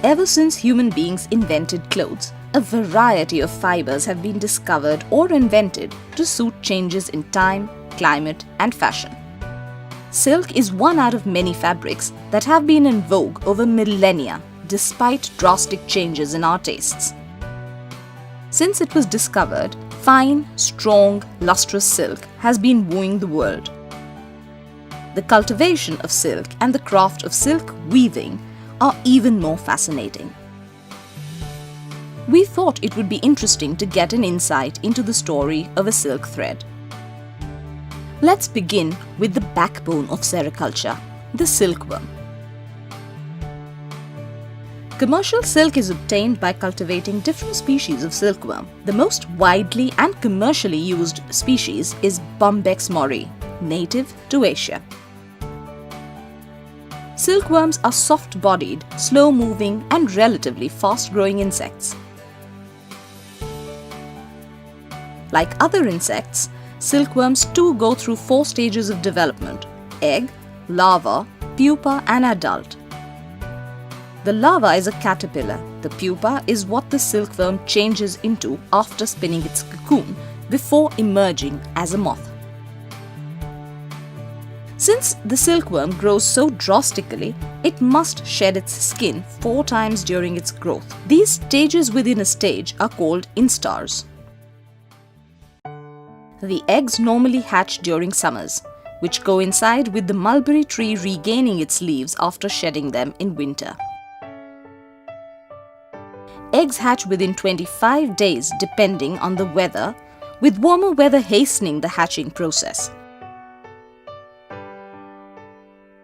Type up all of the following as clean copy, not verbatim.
Ever since human beings invented clothes, a variety of fibers have been discovered or invented to suit changes in time, climate, and fashion. Silk is one out of many fabrics that have been in vogue over millennia, despite drastic changes in our tastes. Since it was discovered, fine, strong, lustrous silk has been wooing the world. The cultivation of silk and the craft of silk weaving are even more fascinating. We thought it would be interesting to get an insight into the story of a silk thread. Let's begin with the backbone of sericulture, the silkworm. Commercial silk is obtained by cultivating different species of silkworm. The most widely and commercially used species is Bombyx mori, native to Asia. Silkworms are soft-bodied, slow-moving and relatively fast-growing insects. Like other insects, silkworms too go through 4 stages of development: egg, larva, pupa and adult. The larva is a caterpillar. The pupa is what the silkworm changes into after spinning its cocoon before emerging as a moth. Since the silkworm grows so drastically, it must shed its skin 4 times during its growth. These stages within a stage are called instars. The eggs normally hatch during summers, which coincide with the mulberry tree regaining its leaves after shedding them in winter. Eggs hatch within 25 days depending on the weather, with warmer weather hastening the hatching process.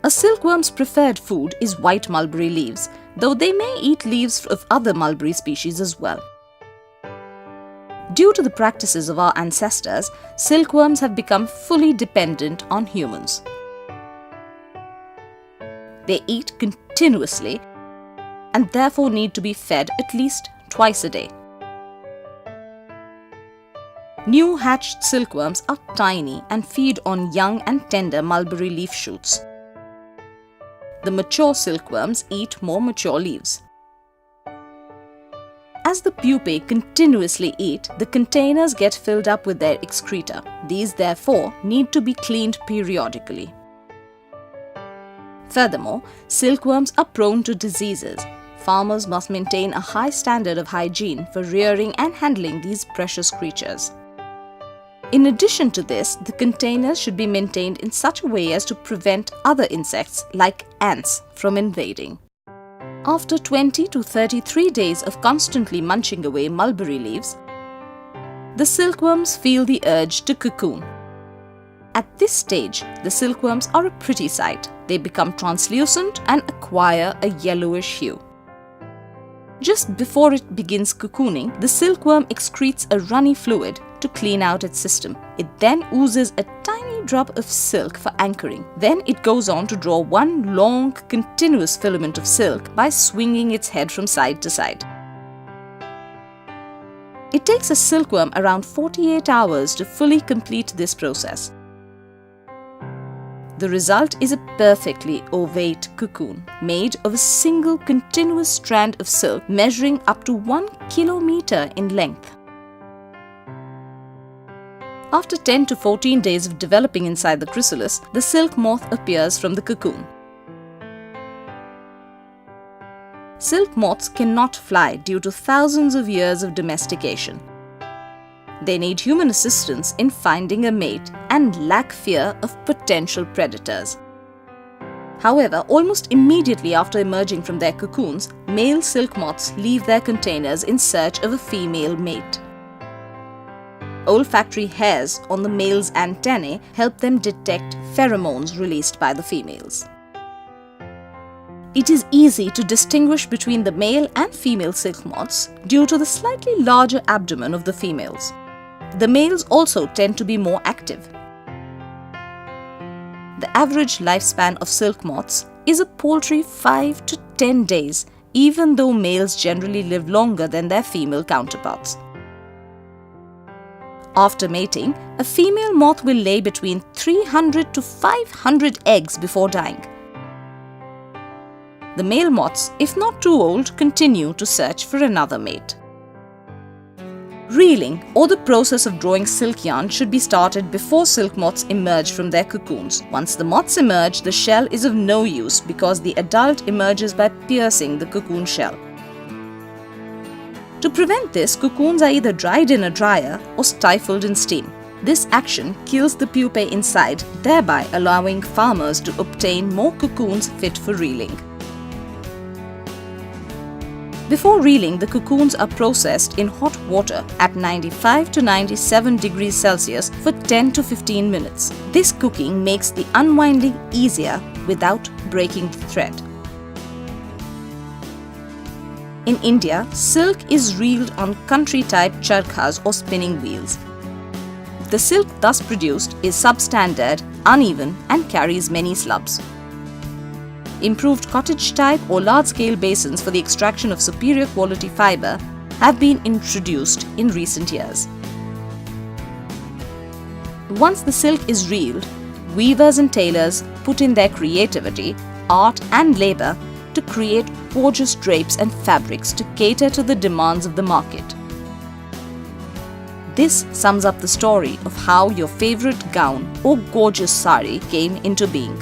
A silkworm's preferred food is white mulberry leaves, though they may eat leaves of other mulberry species as well. Due to the practices of our ancestors, silkworms have become fully dependent on humans. They eat continuously and therefore need to be fed at least twice a day. New hatched silkworms are tiny and feed on young and tender mulberry leaf shoots. The mature silkworms eat more mature leaves. As the pupae continuously eat, the containers get filled up with their excreta. These therefore need to be cleaned periodically. Furthermore, silkworms are prone to diseases. Farmers must maintain a high standard of hygiene for rearing and handling these precious creatures. In addition to this, the containers should be maintained in such a way as to prevent other insects like ants from invading. After 20 to 33 days of constantly munching away mulberry leaves, the silkworms feel the urge to cocoon. At this stage, the silkworms are a pretty sight. They become translucent and acquire a yellowish hue. Just before it begins cocooning, the silkworm excretes a runny fluid to clean out its system. It then oozes a tiny drop of silk for anchoring. Then it goes on to draw one long, continuous filament of silk by swinging its head from side to side. It takes a silkworm around 48 hours to fully complete this process. The result is a perfectly ovate cocoon made of a single continuous strand of silk measuring up to 1 kilometer in length. After 10 to 14 days of developing inside the chrysalis, the silk moth appears from the cocoon. Silk moths cannot fly due to thousands of years of domestication. They need human assistance in finding a mate and lack fear of potential predators. However, almost immediately after emerging from their cocoons, male silk moths leave their containers in search of a female mate. Olfactory hairs on the male's antennae help them detect pheromones released by the females. It is easy to distinguish between the male and female silk moths due to the slightly larger abdomen of the females. The males also tend to be more active. The average lifespan of silk moths is a paltry 5 to 10 days, even though males generally live longer than their female counterparts. After mating, a female moth will lay between 300 to 500 eggs before dying. The male moths, if not too old, continue to search for another mate. Reeling, or the process of drawing silk yarn, should be started before silk moths emerge from their cocoons. Once the moths emerge, the shell is of no use because the adult emerges by piercing the cocoon shell. To prevent this, cocoons are either dried in a dryer or stifled in steam. This action kills the pupae inside, thereby allowing farmers to obtain more cocoons fit for reeling. Before reeling, the cocoons are processed in hot water at 95 to 97 degrees Celsius for 10 to 15 minutes. This cooking makes the unwinding easier without breaking the thread. In India, silk is reeled on country-type charkhas or spinning wheels. The silk thus produced is substandard, uneven and carries many slubs. Improved cottage-type or large-scale basins for the extraction of superior quality fibre have been introduced in recent years. Once the silk is reeled, weavers and tailors put in their creativity, art and labour to create gorgeous drapes and fabrics to cater to the demands of the market. This sums up the story of how your favourite gown or gorgeous sari came into being.